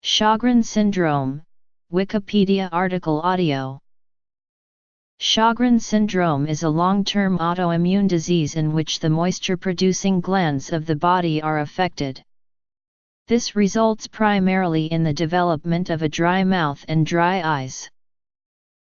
Sjögren syndrome, Wikipedia article audio. Sjögren syndrome is a long-term autoimmune disease in which the moisture-producing glands of the body are affected. This results primarily in the development of a dry mouth and dry eyes.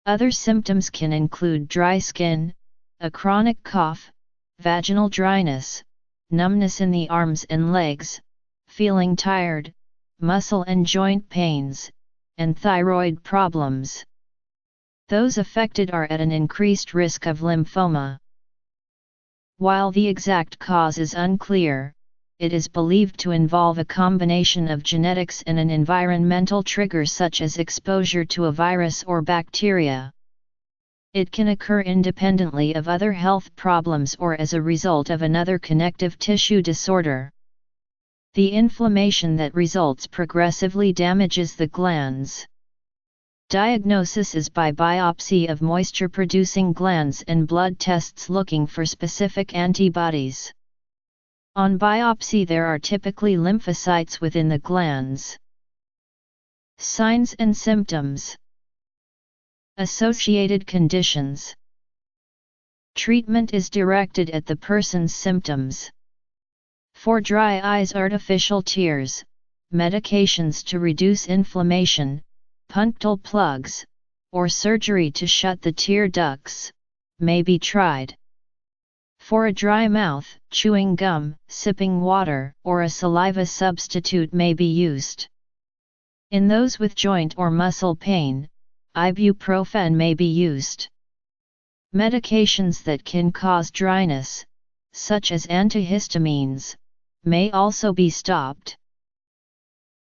Other symptoms can include dry skin, a chronic cough, vaginal dryness, numbness in the arms and legs, feeling tired, muscle and joint pains, and thyroid problems. Those affected are at an increased risk of lymphoma. While the exact cause is unclear, it is believed to involve a combination of genetics and an environmental trigger such as exposure to a virus or bacteria. It can occur independently of other health problems or as a result of another connective tissue disorder. The inflammation that results progressively damages the glands. Diagnosis is by biopsy of moisture-producing glands and blood tests looking for specific antibodies. On biopsy there are typically lymphocytes within the glands. Signs and symptoms. Associated conditions. Treatment is directed at the person's symptoms. For dry eyes, artificial tears, medications to reduce inflammation, punctal plugs, or surgery to shut the tear ducts, may be tried. For a dry mouth, chewing gum, sipping water, or a saliva substitute may be used. In those with joint or muscle pain, ibuprofen may be used. Medications that can cause dryness, such as antihistamines, may also be stopped.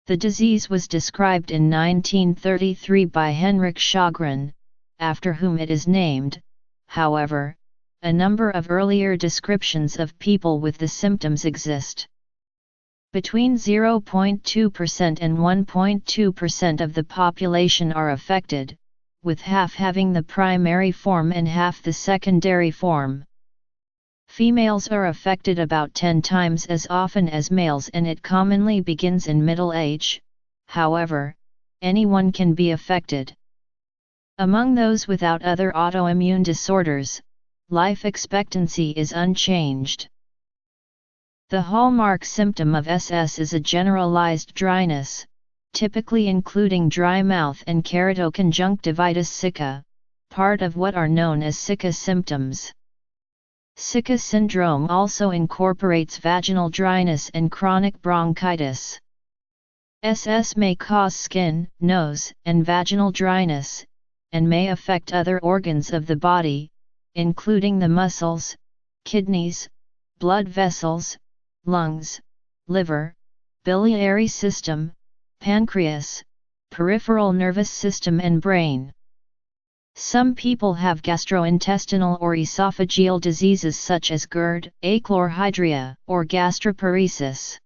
The disease was described in 1933 by Henrik Sjögren, after whom it is named. However, a number of earlier descriptions of people with the symptoms exist. Between 0.2% and 1.2% of the population are affected, with half having the primary form and half the secondary form. Females are affected about 10 times as often as males, and it commonly begins in middle age. However, anyone can be affected. Among those without other autoimmune disorders, life expectancy is unchanged. The hallmark symptom of SS is a generalized dryness, typically including dry mouth and keratoconjunctivitis sicca, part of what are known as sicca symptoms. Sicca syndrome also incorporates vaginal dryness and chronic bronchitis. SS may cause skin, nose, and vaginal dryness, and may affect other organs of the body, including the muscles, kidneys, blood vessels, lungs, liver, biliary system, pancreas, peripheral nervous system and brain. Some people have gastrointestinal or esophageal diseases such as GERD, achlorhydria, or gastroparesis.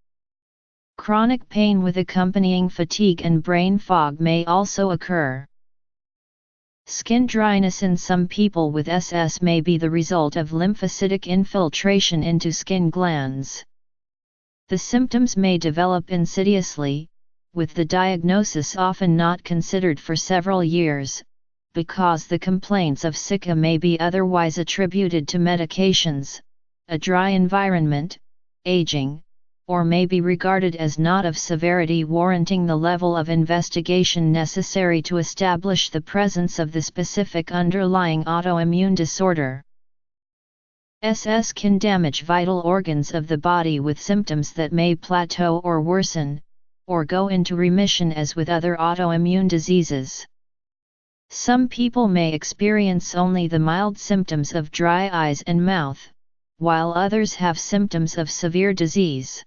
Chronic pain with accompanying fatigue and brain fog may also occur. Skin dryness in some people with SS may be the result of lymphocytic infiltration into skin glands. The symptoms may develop insidiously, with the diagnosis often not considered for several years, because the complaints of sicca may be otherwise attributed to medications, a dry environment, aging, or may be regarded as not of severity warranting the level of investigation necessary to establish the presence of the specific underlying autoimmune disorder. SS can damage vital organs of the body with symptoms that may plateau or worsen, or go into remission as with other autoimmune diseases. Some people may experience only the mild symptoms of dry eyes and mouth, while others have symptoms of severe disease.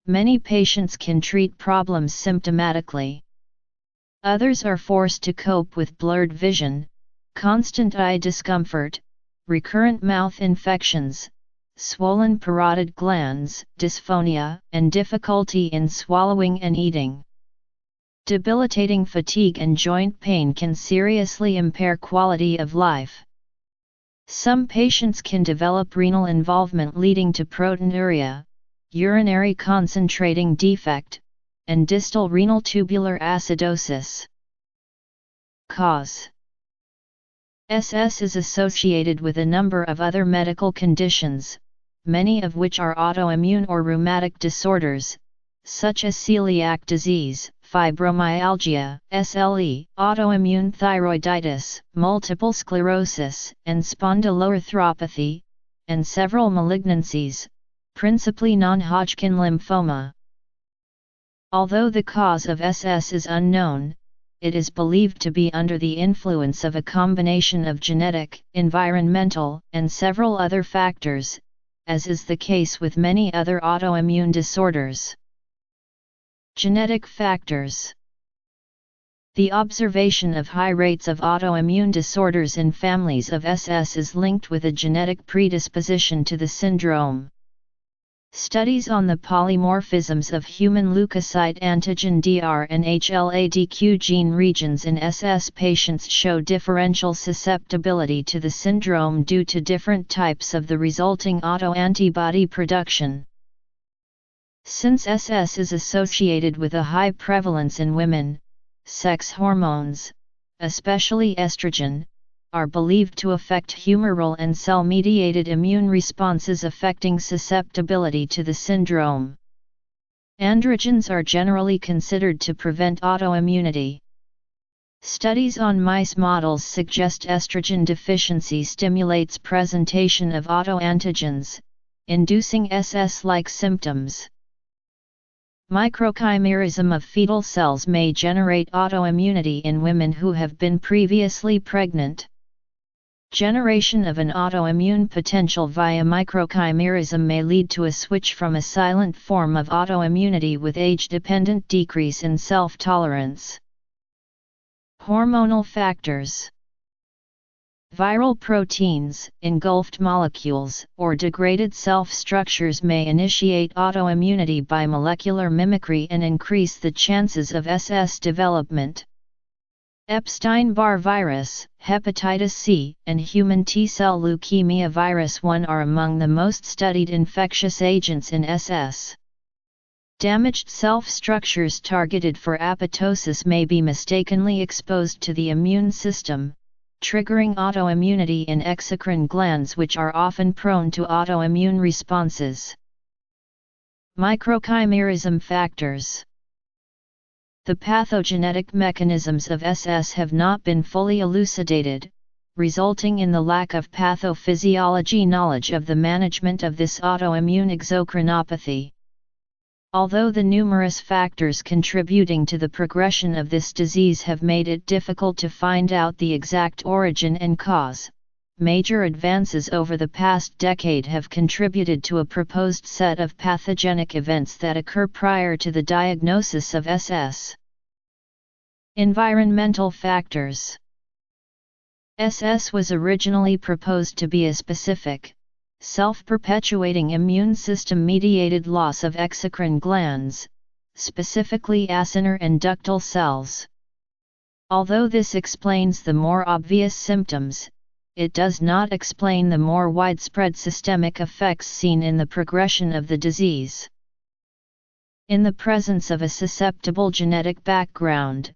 Many patients can treat problems symptomatically. Others are forced to cope with blurred vision, constant eye discomfort, recurrent mouth infections, swollen parotid glands, dysphonia, and difficulty in swallowing and eating. Debilitating fatigue and joint pain can seriously impair quality of life. Some patients can develop renal involvement leading to proteinuria, urinary concentrating defect, and distal renal tubular acidosis. Cause: SS is associated with a number of other medical conditions, many of which are autoimmune or rheumatic disorders, such as celiac disease, fibromyalgia, SLE, autoimmune thyroiditis, multiple sclerosis, and spondyloarthropathy, and several malignancies, principally non-Hodgkin lymphoma. Although the cause of SS is unknown, it is believed to be under the influence of a combination of genetic, environmental, and several other factors, as is the case with many other autoimmune disorders. Genetic factors: the observation of high rates of autoimmune disorders in families of SS is linked with a genetic predisposition to the syndrome. Studies on the polymorphisms of human leukocyte antigen DR and HLA-DQ gene regions in SS patients show differential susceptibility to the syndrome due to different types of the resulting autoantibody production. Since SS is associated with a high prevalence in women, sex hormones, especially estrogen, are believed to affect humoral and cell-mediated immune responses affecting susceptibility to the syndrome. Androgens are generally considered to prevent autoimmunity. Studies on mice models suggest estrogen deficiency stimulates presentation of autoantigens, inducing SS-like symptoms. Microchimerism of fetal cells may generate autoimmunity in women who have been previously pregnant. Generation of an autoimmune potential via microchimerism may lead to a switch from a silent form of autoimmunity with age-dependent decrease in self-tolerance. Hormonal factors: viral proteins, engulfed molecules, or degraded self-structures may initiate autoimmunity by molecular mimicry and increase the chances of SS development. Epstein-Barr virus, hepatitis C, and human T-cell leukemia virus 1 are among the most studied infectious agents in SS. Damaged self-structures targeted for apoptosis may be mistakenly exposed to the immune system, triggering autoimmunity in exocrine glands which are often prone to autoimmune responses. Microchimerism factors: the pathogenetic mechanisms of SS have not been fully elucidated, resulting in the lack of pathophysiology knowledge of the management of this autoimmune exocrinopathy. Although the numerous factors contributing to the progression of this disease have made it difficult to find out the exact origin and cause, major advances over the past decade have contributed to a proposed set of pathogenic events that occur prior to the diagnosis of SS. Environmental factors: SS was originally proposed to be a specific, self-perpetuating immune system-mediated loss of exocrine glands, specifically acinar and ductal cells. Although this explains the more obvious symptoms, it does not explain the more widespread systemic effects seen in the progression of the disease. In the presence of a susceptible genetic background,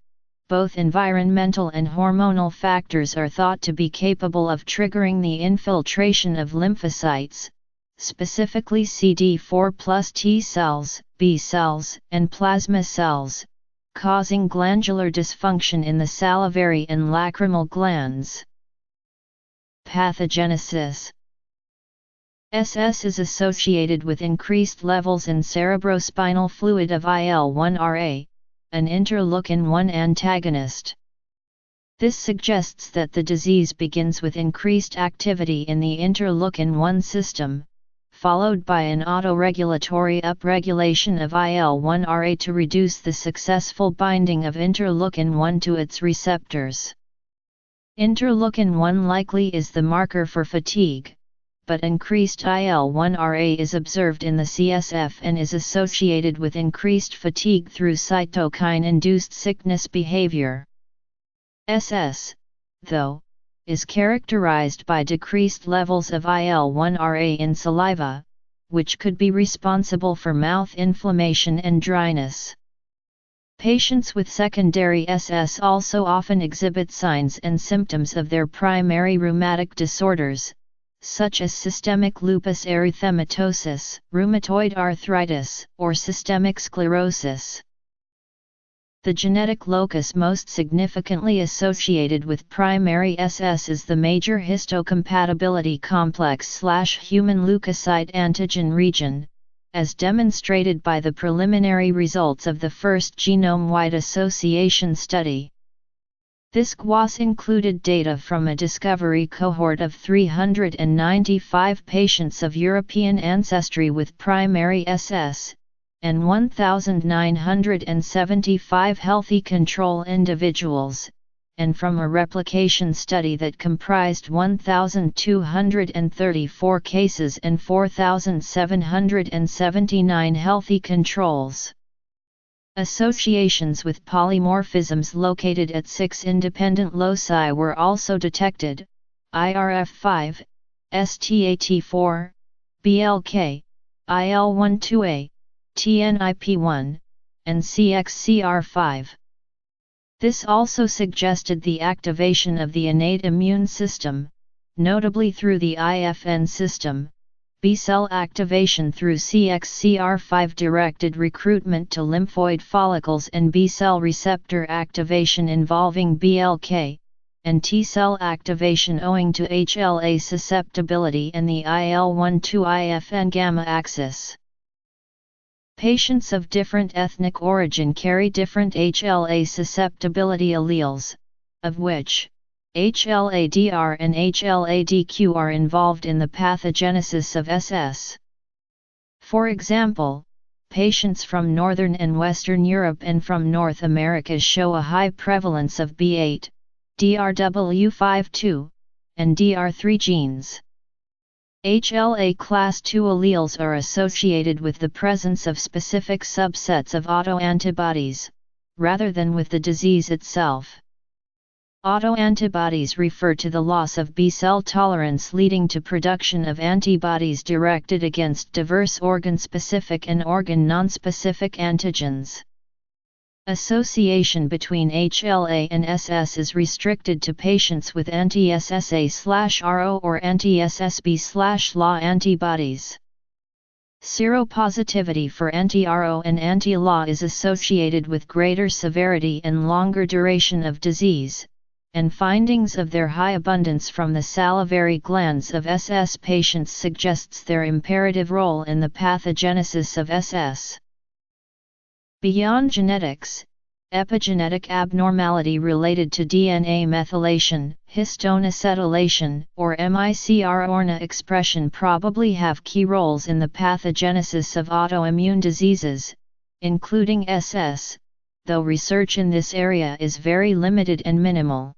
both environmental and hormonal factors are thought to be capable of triggering the infiltration of lymphocytes, specifically CD4+ T cells, B cells, and plasma cells, causing glandular dysfunction in the salivary and lacrimal glands. Pathogenesis: SS is associated with increased levels in cerebrospinal fluid of IL-1RA, an interleukin-1 antagonist. This suggests that the disease begins with increased activity in the interleukin-1 system, followed by an autoregulatory upregulation of IL-1RA to reduce the successful binding of interleukin-1 to its receptors. Interleukin-1 likely is the marker for fatigue, but increased IL-1RA is observed in the CSF and is associated with increased fatigue through cytokine-induced sickness behavior. SS, though, is characterized by decreased levels of IL-1RA in saliva, which could be responsible for mouth inflammation and dryness. Patients with secondary SS also often exhibit signs and symptoms of their primary rheumatic disorders, such as systemic lupus erythematosus, rheumatoid arthritis, or systemic sclerosis. The genetic locus most significantly associated with primary SS is the major histocompatibility complex/human leukocyte antigen region, as demonstrated by the preliminary results of the first genome-wide association study. This GWAS included data from a discovery cohort of 395 patients of European ancestry with primary SS, and 1,975 healthy control individuals, and from a replication study that comprised 1,234 cases and 4,779 healthy controls. Associations with polymorphisms located at 6 independent loci were also detected: IRF5, STAT4, BLK, IL12A, TNIP1, and CXCR5. This also suggested the activation of the innate immune system, notably through the IFN system, B-cell activation through CXCR5-directed recruitment to lymphoid follicles, and B-cell receptor activation involving BLK, and T-cell activation owing to HLA susceptibility and the IL-12-IFN gamma axis. Patients of different ethnic origin carry different HLA susceptibility alleles, of which HLA-DR and HLA-DQ are involved in the pathogenesis of SS. For example, patients from Northern and Western Europe and from North America show a high prevalence of B8, DRW52, and DR3 genes. HLA class II alleles are associated with the presence of specific subsets of autoantibodies, rather than with the disease itself. Autoantibodies refer to the loss of B-cell tolerance leading to production of antibodies directed against diverse organ-specific and organ-nonspecific antigens. Association between HLA and SS is restricted to patients with anti-SSA/RO or anti-SSB/LA antibodies. Seropositivity for anti-RO and anti-LA is associated with greater severity and longer duration of disease, and findings of their high abundance from the salivary glands of SS patients suggests their imperative role in the pathogenesis of SS. Beyond genetics, epigenetic abnormality related to DNA methylation, histone acetylation, or MICR/RNA expression probably have key roles in the pathogenesis of autoimmune diseases, including SS, though research in this area is very limited and minimal.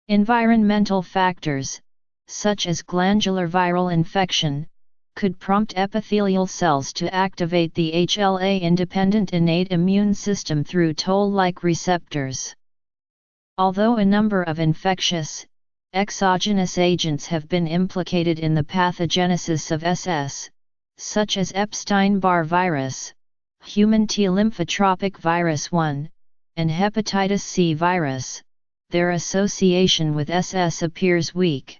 Environmental factors, such as glandular viral infection, could prompt epithelial cells to activate the HLA-independent innate immune system through toll-like receptors. Although a number of infectious, exogenous agents have been implicated in the pathogenesis of SS, such as Epstein-Barr virus, human T lymphotropic virus 1, and hepatitis C virus, their association with SS appears weak.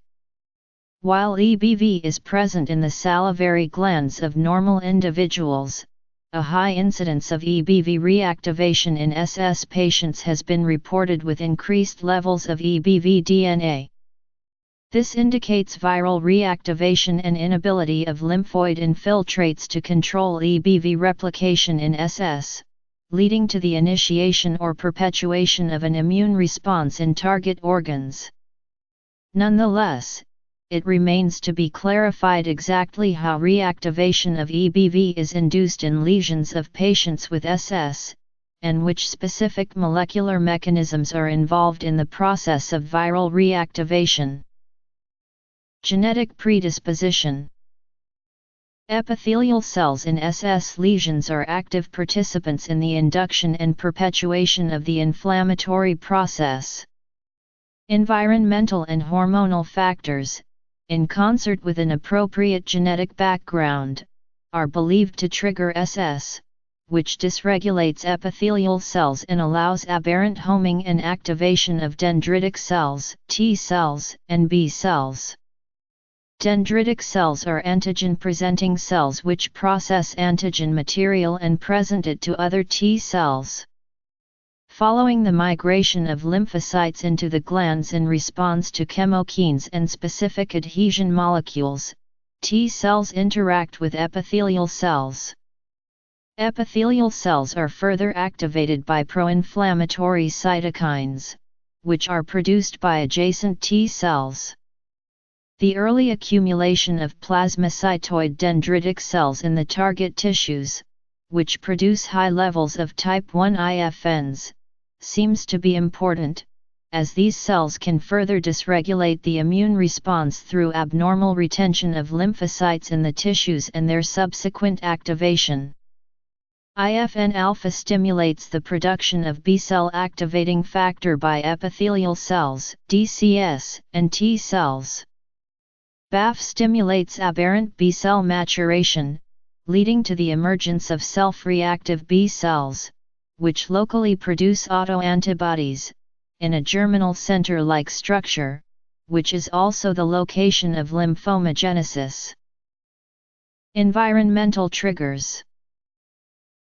While EBV is present in the salivary glands of normal individuals, a high incidence of EBV reactivation in SS patients has been reported with increased levels of EBV DNA. This indicates viral reactivation and inability of lymphoid infiltrates to control EBV replication in SS, leading to the initiation or perpetuation of an immune response in target organs. Nonetheless, it remains to be clarified exactly how reactivation of EBV is induced in lesions of patients with SS, and which specific molecular mechanisms are involved in the process of viral reactivation. Genetic predisposition. Epithelial cells in SS lesions are active participants in the induction and perpetuation of the inflammatory process. Environmental and hormonal factors, in concert with an appropriate genetic background, are believed to trigger SS, which dysregulates epithelial cells and allows aberrant homing and activation of dendritic cells, T cells, and B cells. Dendritic cells are antigen-presenting cells which process antigen material and present it to other T cells. Following the migration of lymphocytes into the glands in response to chemokines and specific adhesion molecules, T cells interact with epithelial cells. Epithelial cells are further activated by pro-inflammatory cytokines, which are produced by adjacent T cells. The early accumulation of plasmacytoid dendritic cells in the target tissues, which produce high levels of type I IFNs, seems to be important, as these cells can further dysregulate the immune response through abnormal retention of lymphocytes in the tissues and their subsequent activation. IFN alpha stimulates the production of B-cell activating factor by epithelial cells, DCS, and T cells. BAF stimulates aberrant B-cell maturation, leading to the emergence of self-reactive B cells, which locally produce autoantibodies, in a germinal center-like structure, which is also the location of lymphomagenesis. Environmental triggers.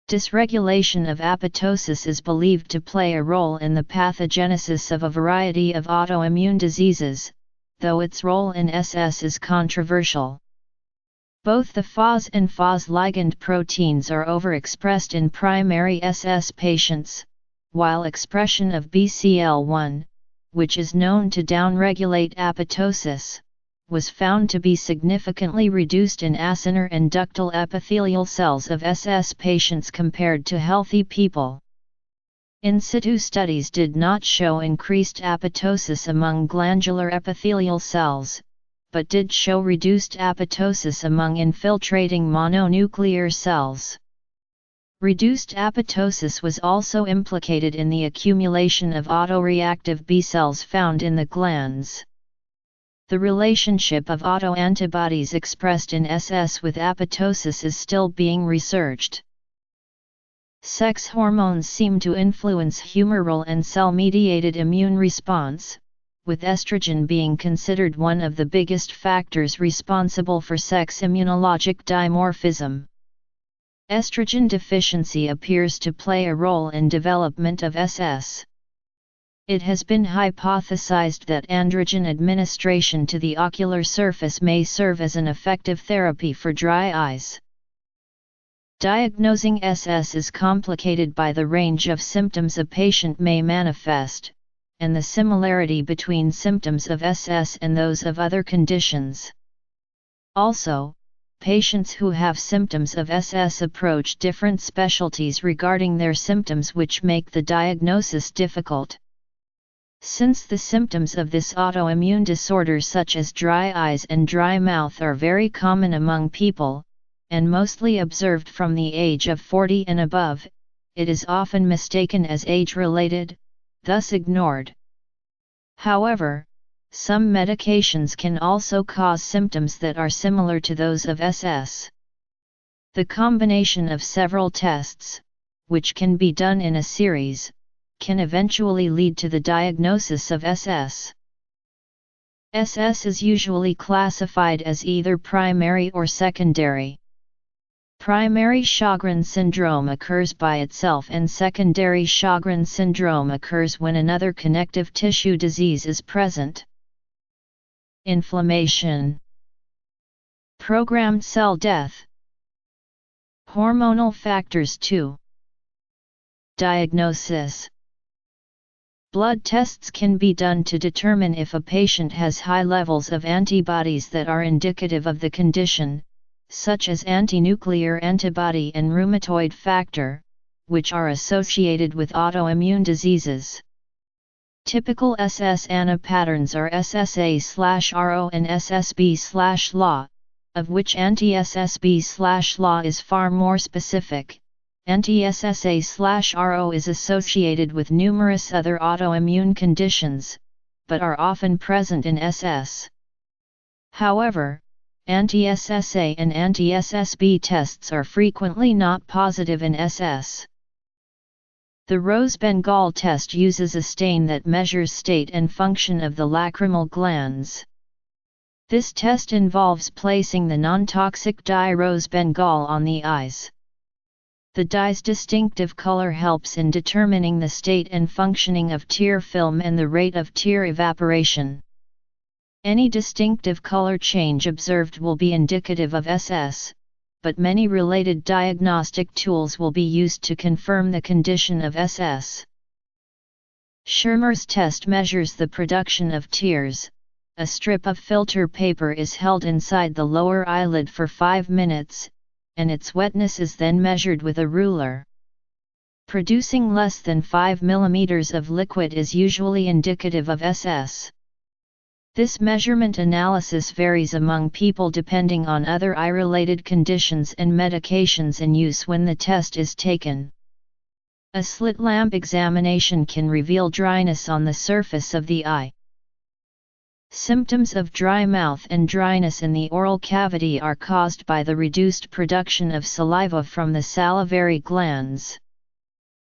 Dysregulation of apoptosis is believed to play a role in the pathogenesis of a variety of autoimmune diseases, though its role in SS is controversial. Both the FOS and FOS ligand proteins are overexpressed in primary SS patients, while expression of BCL1, which is known to downregulate apoptosis, was found to be significantly reduced in acinar and ductal epithelial cells of SS patients compared to healthy people. In situ studies did not show increased apoptosis among glandular epithelial cells, but did show reduced apoptosis among infiltrating mononuclear cells. Reduced apoptosis was also implicated in the accumulation of autoreactive B cells found in the glands. The relationship of autoantibodies expressed in SS with apoptosis is still being researched. Sex hormones seem to influence humoral and cell-mediated immune response, with estrogen being considered one of the biggest factors responsible for sex immunologic dimorphism. Estrogen deficiency appears to play a role in development of SS. It has been hypothesized that androgen administration to the ocular surface may serve as an effective therapy for dry eyes. Diagnosing SS is complicated by the range of symptoms a patient may manifest, and the similarity between symptoms of SS and those of other conditions. Also, patients who have symptoms of SS approach different specialties regarding their symptoms, which make the diagnosis difficult. Since the symptoms of this autoimmune disorder such as dry eyes and dry mouth are very common among people, and mostly observed from the age of 40 and above, it is often mistaken as age-related, thus ignored. However, some medications can also cause symptoms that are similar to those of SS. The combination of several tests, which can be done in a series, can eventually lead to the diagnosis of SS. SS is usually classified as either primary or secondary. Primary Sjögren syndrome occurs by itself, and secondary Sjögren syndrome occurs when another connective tissue disease is present. Inflammation. Programmed cell death. Hormonal factors 2. Diagnosis. Blood tests can be done to determine if a patient has high levels of antibodies that are indicative of the condition, such as antinuclear antibody and rheumatoid factor, which are associated with autoimmune diseases. Typical SS ANA patterns are SSA/RO and SSB/LA, of which anti-SSB/LA is far more specific. Anti-SSA/RO is associated with numerous other autoimmune conditions, but are often present in SS. However, Anti-SSA and anti-SSB tests are frequently not positive in SS. The Rose-Bengal test uses a stain that measures state and function of the lacrimal glands. This test involves placing the non-toxic dye Rose-Bengal on the eyes. The dye's distinctive color helps in determining the state and functioning of tear film and the rate of tear evaporation. Any distinctive color change observed will be indicative of SS, but many related diagnostic tools will be used to confirm the condition of SS. Schirmer's test measures the production of tears. A strip of filter paper is held inside the lower eyelid for 5 minutes, and its wetness is then measured with a ruler. Producing less than 5 mm of liquid is usually indicative of SS. This measurement analysis varies among people depending on other eye-related conditions and medications in use when the test is taken. A slit lamp examination can reveal dryness on the surface of the eye. Symptoms of dry mouth and dryness in the oral cavity are caused by the reduced production of saliva from the salivary glands.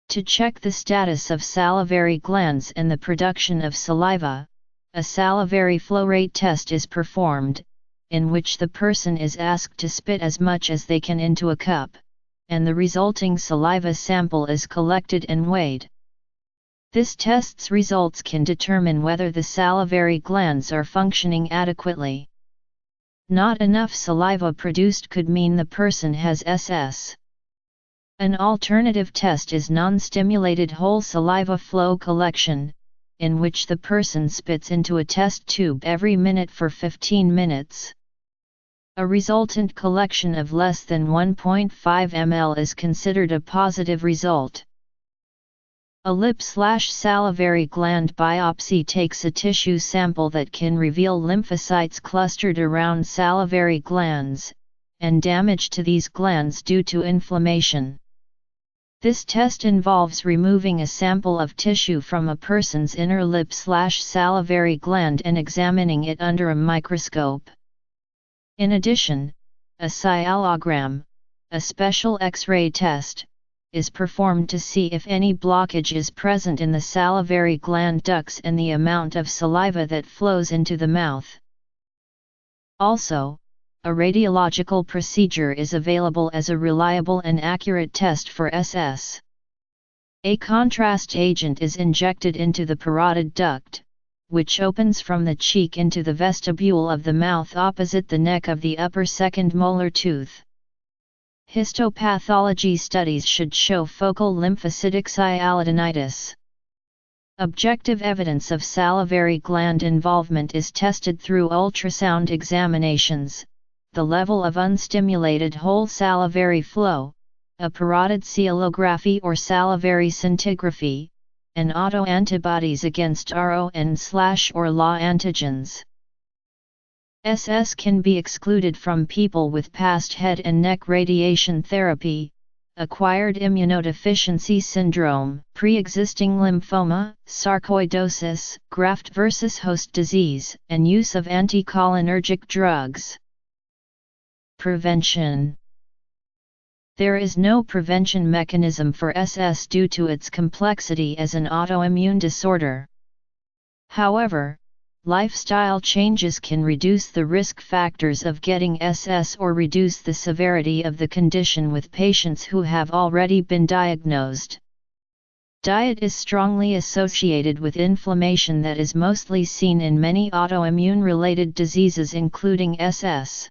To check the status of salivary glands and the production of saliva, a salivary flow rate test is performed, in which the person is asked to spit as much as they can into a cup, and the resulting saliva sample is collected and weighed. This test's results can determine whether the salivary glands are functioning adequately. Not enough saliva produced could mean the person has SS. An alternative test is non-stimulated whole saliva flow collection, in which the person spits into a test tube every minute for 15 minutes. A resultant collection of less than 1.5 ml is considered a positive result. A lip/salivary gland biopsy takes a tissue sample that can reveal lymphocytes clustered around salivary glands, and damage to these glands due to inflammation. This test involves removing a sample of tissue from a person's inner lip/salivary gland and examining it under a microscope. In addition, a cyanogram, a special X-ray test, is performed to see if any blockage is present in the salivary gland ducts and the amount of saliva that flows into the mouth. Also, a radiological procedure is available as a reliable and accurate test for SS. A contrast agent is injected into the parotid duct, which opens from the cheek into the vestibule of the mouth opposite the neck of the upper second molar tooth. Histopathology studies should show focal lymphocytic sialadenitis. Objective evidence of salivary gland involvement is tested through ultrasound examinations, the level of unstimulated whole salivary flow, a parotid coelography or salivary scintigraphy, and autoantibodies against RON/or LA antigens. SS can be excluded from people with past head and neck radiation therapy, acquired immunodeficiency syndrome, pre-existing lymphoma, sarcoidosis, graft versus host disease, and use of anticholinergic drugs. Prevention. There is no prevention mechanism for SS due to its complexity as an autoimmune disorder. However, lifestyle changes can reduce the risk factors of getting SS or reduce the severity of the condition with patients who have already been diagnosed. Diet is strongly associated with inflammation that is mostly seen in many autoimmune-related diseases including SS.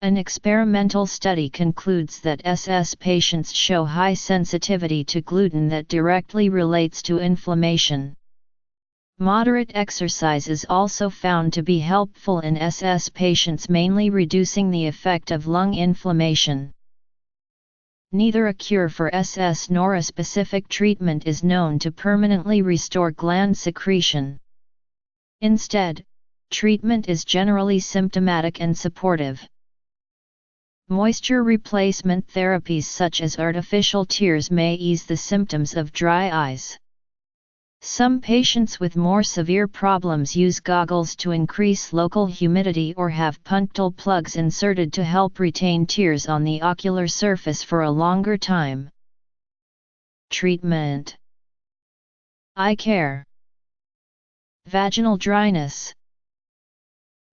An experimental study concludes that SS patients show high sensitivity to gluten that directly relates to inflammation. Moderate exercise is also found to be helpful in SS patients, mainly reducing the effect of lung inflammation. Neither a cure for SS nor a specific treatment is known to permanently restore gland secretion. Instead, treatment is generally symptomatic and supportive. Moisture replacement therapies such as artificial tears may ease the symptoms of dry eyes. Some patients with more severe problems use goggles to increase local humidity or have punctal plugs inserted to help retain tears on the ocular surface for a longer time. Treatment: eye care. Vaginal dryness.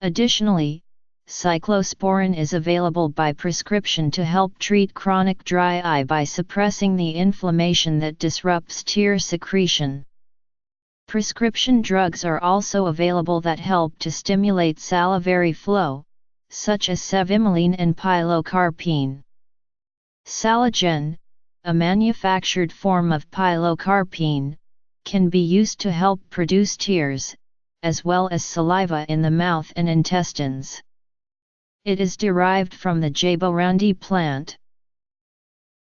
Additionally, cyclosporin is available by prescription to help treat chronic dry eye by suppressing the inflammation that disrupts tear secretion. Prescription drugs are also available that help to stimulate salivary flow, such as cevimeline and pilocarpine. Saligen, a manufactured form of pilocarpine, can be used to help produce tears, as well as saliva in the mouth and intestines. It is derived from the jaborandi plant.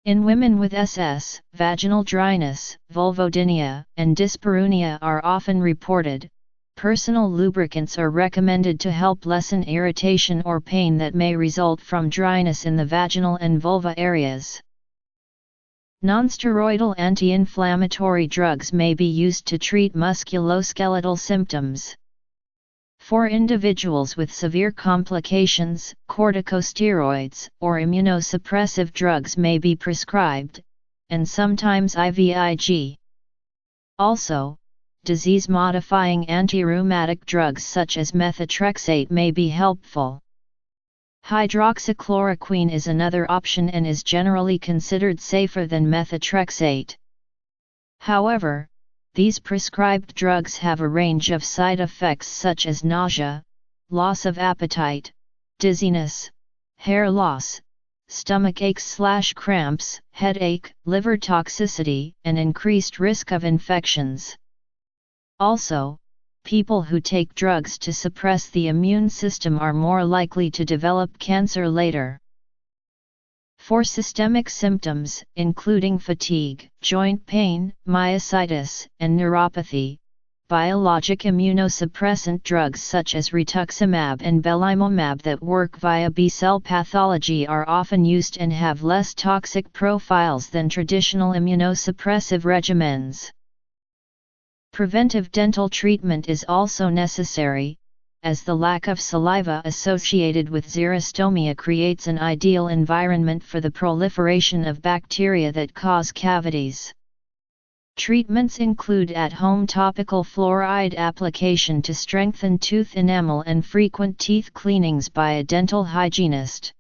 In women with SS, vaginal dryness, vulvodynia, and dyspareunia are often reported. Personal lubricants are recommended to help lessen irritation or pain that may result from dryness in the vaginal and vulva areas. Nonsteroidal anti-inflammatory drugs may be used to treat musculoskeletal symptoms. For individuals with severe complications, corticosteroids or immunosuppressive drugs may be prescribed, and sometimes IVIG. Also, disease-modifying antirheumatic drugs such as methotrexate may be helpful. Hydroxychloroquine is another option and is generally considered safer than methotrexate. However, these prescribed drugs have a range of side effects such as nausea, loss of appetite, dizziness, hair loss, stomach aches/cramps, headache, liver toxicity, and increased risk of infections. Also, people who take drugs to suppress the immune system are more likely to develop cancer later. For systemic symptoms, including fatigue, joint pain, myositis, and neuropathy, biologic immunosuppressant drugs such as rituximab and belimumab that work via B-cell pathology are often used and have less toxic profiles than traditional immunosuppressive regimens. Preventive dental treatment is also necessary, as the lack of saliva associated with xerostomia creates an ideal environment for the proliferation of bacteria that cause cavities. Treatments include at-home topical fluoride application to strengthen tooth enamel and frequent teeth cleanings by a dental hygienist.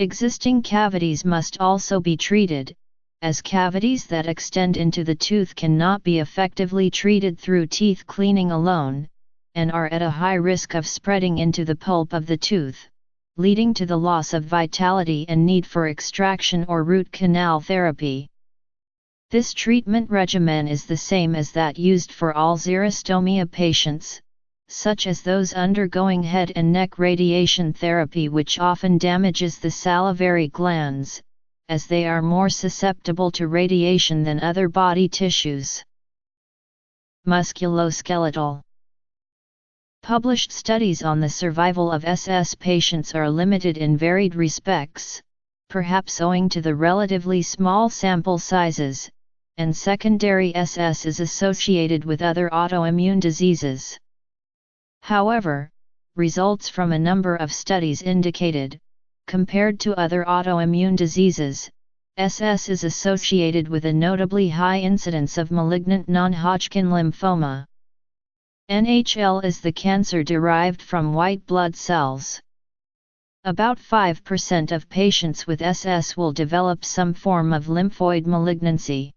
Existing cavities must also be treated, as cavities that extend into the tooth cannot be effectively treated through teeth cleaning alone, and are at a high risk of spreading into the pulp of the tooth, leading to the loss of vitality and need for extraction or root canal therapy. This treatment regimen is the same as that used for all xerostomia patients, such as those undergoing head and neck radiation therapy, which often damages the salivary glands, as they are more susceptible to radiation than other body tissues. Musculoskeletal. Published studies on the survival of SS patients are limited in varied respects, perhaps owing to the relatively small sample sizes, and secondary SS is associated with other autoimmune diseases. However, results from a number of studies indicated, compared to other autoimmune diseases, SS is associated with a notably high incidence of malignant non-Hodgkin lymphoma. NHL is the cancer derived from white blood cells. About 5% of patients with SS will develop some form of lymphoid malignancy.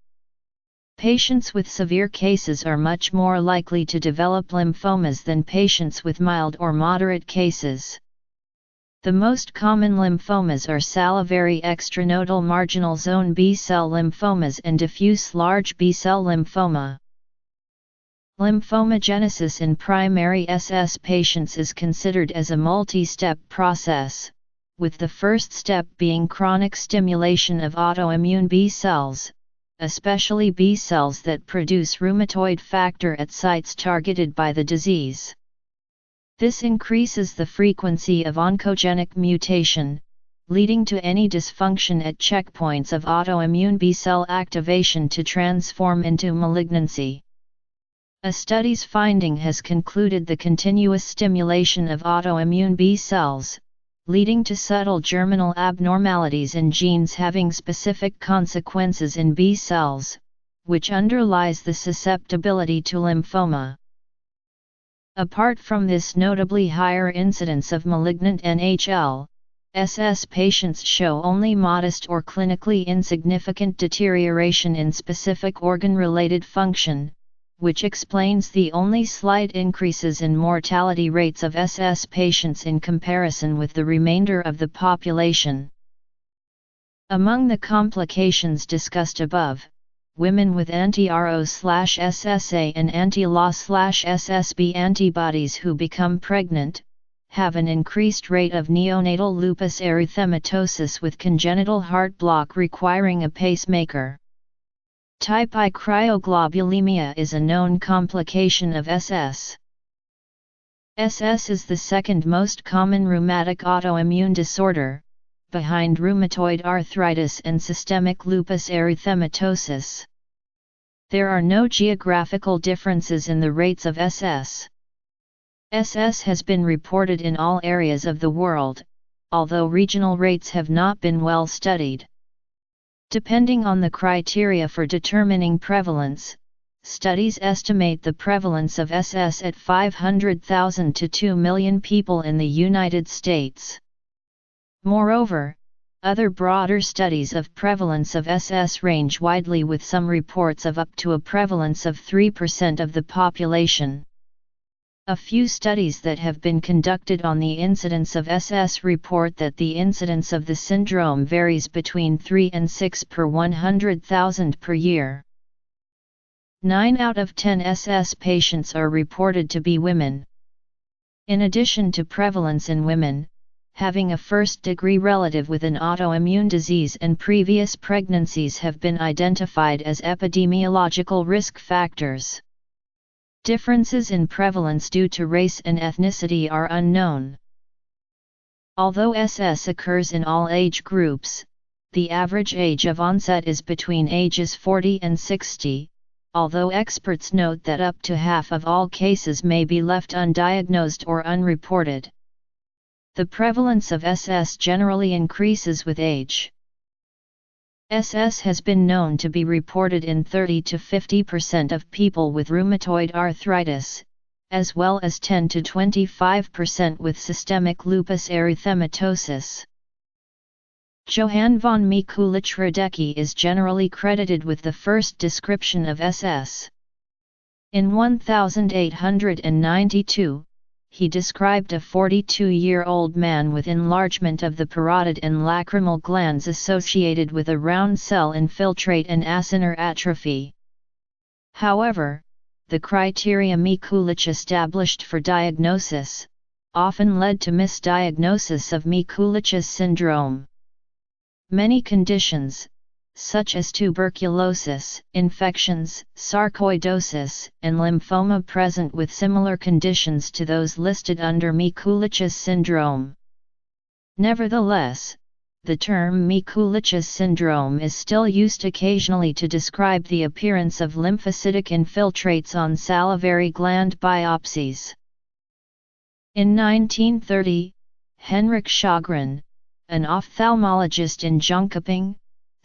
Patients with severe cases are much more likely to develop lymphomas than patients with mild or moderate cases. The most common lymphomas are salivary extranodal marginal zone B-cell lymphomas and diffuse large B-cell lymphoma. Lymphomagenesis in primary SS patients is considered as a multi-step process, with the first step being chronic stimulation of autoimmune B cells, especially B cells that produce rheumatoid factor at sites targeted by the disease. This increases the frequency of oncogenic mutation, leading to any dysfunction at checkpoints of autoimmune B cell activation to transform into malignancy. A study's finding has concluded the continuous stimulation of autoimmune B cells, leading to subtle germinal abnormalities in genes having specific consequences in B cells, which underlies the susceptibility to lymphoma. Apart from this notably higher incidence of malignant NHL, SS patients show only modest or clinically insignificant deterioration in specific organ-related function, which explains the only slight increases in mortality rates of SS patients in comparison with the remainder of the population. Among the complications discussed above, women with anti-RO/SSA and anti-LA/SSB antibodies who become pregnant, have an increased rate of neonatal lupus erythematosus with congenital heart block requiring a pacemaker. Type I cryoglobulinemia is a known complication of SS. SS is the second most common rheumatic autoimmune disorder, behind rheumatoid arthritis and systemic lupus erythematosus. There are no geographical differences in the rates of SS. SS has been reported in all areas of the world, although regional rates have not been well studied. Depending on the criteria for determining prevalence, studies estimate the prevalence of SS at 500,000 to 2 million people in the United States. Moreover, other broader studies of prevalence of SS range widely, with some reports of up to a prevalence of 3% of the population. A few studies that have been conducted on the incidence of SS report that the incidence of the syndrome varies between 3 and 6 per 100,000 per year. 9 out of 10 SS patients are reported to be women. In addition to prevalence in women, having a first-degree relative with an autoimmune disease and previous pregnancies have been identified as epidemiological risk factors. Differences in prevalence due to race and ethnicity are unknown. Although SS occurs in all age groups, the average age of onset is between ages 40 and 60, although experts note that up to half of all cases may be left undiagnosed or unreported. The prevalence of SS generally increases with age. SS has been known to be reported in 30 to 50% of people with rheumatoid arthritis, as well as 10 to 25% with systemic lupus erythematosus. Johann von Mikulicz-Radecki is generally credited with the first description of SS. In 1892, he described a 42-year-old man with enlargement of the parotid and lacrimal glands associated with a round cell infiltrate and acinar atrophy. However, the criteria Mikulicz established for diagnosis often led to misdiagnosis of Mikulicz's syndrome. Many conditions, such as tuberculosis, infections, sarcoidosis, and lymphoma present with similar conditions to those listed under Mikulicz's syndrome. Nevertheless, the term Mikulicz's syndrome is still used occasionally to describe the appearance of lymphocytic infiltrates on salivary gland biopsies. In 1930, Henrik Sjögren, an ophthalmologist in Jönköping,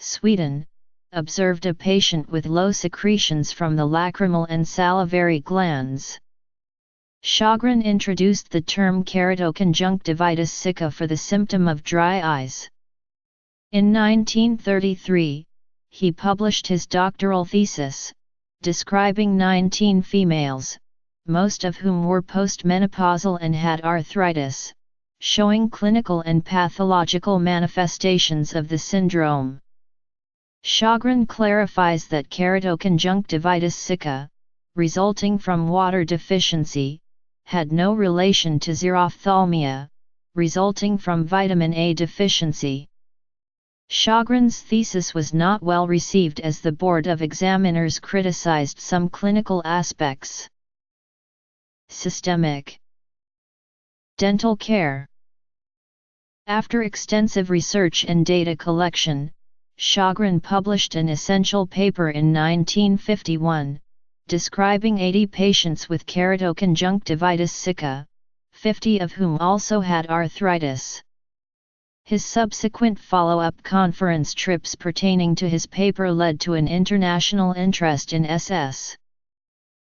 Sweden, observed a patient with low secretions from the lacrimal and salivary glands. Sjögren introduced the term keratoconjunctivitis sicca for the symptom of dry eyes. In 1933, he published his doctoral thesis, describing 19 females, most of whom were postmenopausal and had arthritis, showing clinical and pathological manifestations of the syndrome. Sjögren clarifies that keratoconjunctivitis sicca, resulting from water deficiency, had no relation to xerophthalmia, resulting from vitamin A deficiency. Sjögren's thesis was not well received as the Board of Examiners criticized some clinical aspects. Systemic dental care. After extensive research and data collection, Sjögren published an essential paper in 1951, describing 80 patients with keratoconjunctivitis sicca, 50 of whom also had arthritis. His subsequent follow-up conference trips pertaining to his paper led to an international interest in SS.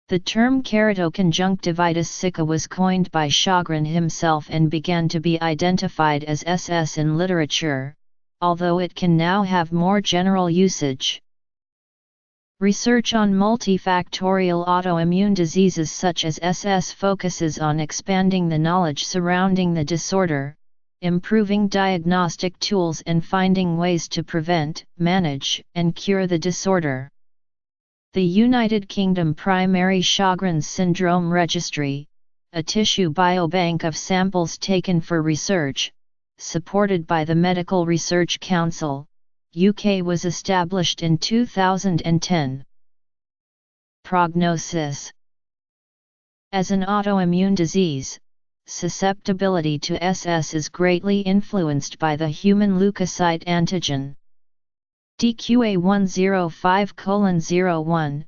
The term keratoconjunctivitis sicca was coined by Sjögren himself and began to be identified as SS in literature, although it can now have more general usage. Research on multifactorial autoimmune diseases such as SS focuses on expanding the knowledge surrounding the disorder, improving diagnostic tools and finding ways to prevent, manage, and cure the disorder. The United Kingdom Primary Sjögren's Syndrome Registry, a tissue biobank of samples taken for research, supported by the Medical Research Council, UK, was established in 2010. Prognosis. As an autoimmune disease, susceptibility to SS is greatly influenced by the human leukocyte antigen. DQA105:01,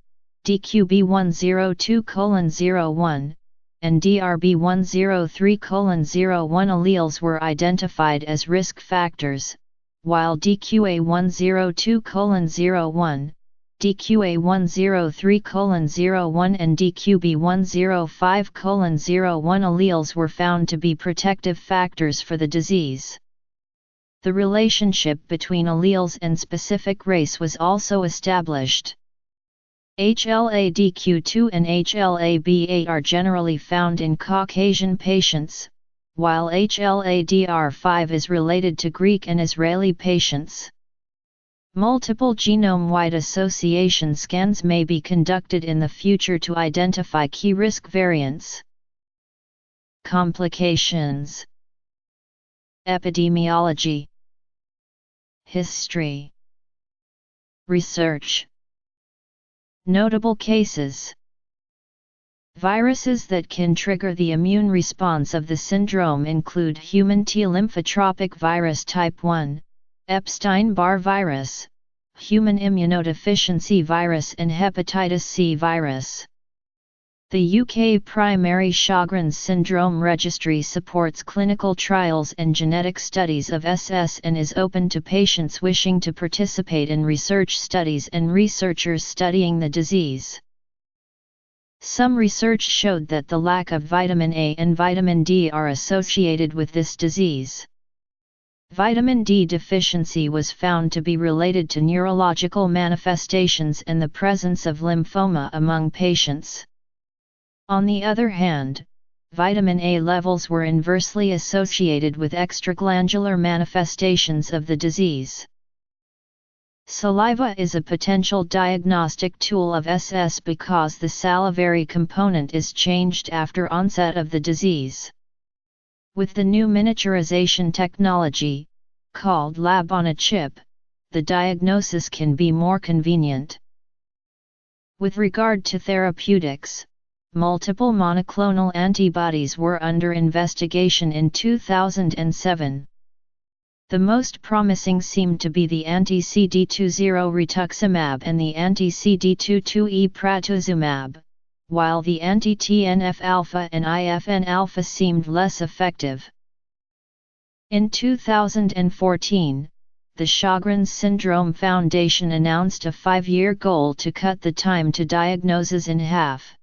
DQB102:01, and DRB103:01 alleles were identified as risk factors, while DQA102:01, DQA103:01 and DQB105:01 alleles were found to be protective factors for the disease. The relationship between alleles and specific race was also established. HLA-DQ2 and HLA-B8 are generally found in Caucasian patients, while HLA-DR5 is related to Greek and Israeli patients. Multiple genome-wide association scans may be conducted in the future to identify key risk variants. Complications. Epidemiology. History. Research. Notable cases. Viruses that can trigger the immune response of the syndrome include human T lymphotropic virus type 1, Epstein-Barr virus, human immunodeficiency virus and hepatitis C virus. The UK Primary Sjögren's Syndrome Registry supports clinical trials and genetic studies of SS and is open to patients wishing to participate in research studies and researchers studying the disease. Some research showed that the lack of vitamin A and vitamin D are associated with this disease. Vitamin D deficiency was found to be related to neurological manifestations and the presence of lymphoma among patients. On the other hand, vitamin A levels were inversely associated with extraglandular manifestations of the disease. Saliva is a potential diagnostic tool of SS because the salivary component is changed after onset of the disease. With the new miniaturization technology, called lab-on-a-chip, the diagnosis can be more convenient. With regard to therapeutics, multiple monoclonal antibodies were under investigation in 2007. The most promising seemed to be the anti-CD20 rituximab and the anti-CD22 pratumumab, while the anti-TNF-alpha and IFN-alpha seemed less effective. In 2014, the Sjögren's Syndrome Foundation announced a 5-year goal to cut the time to diagnosis in half.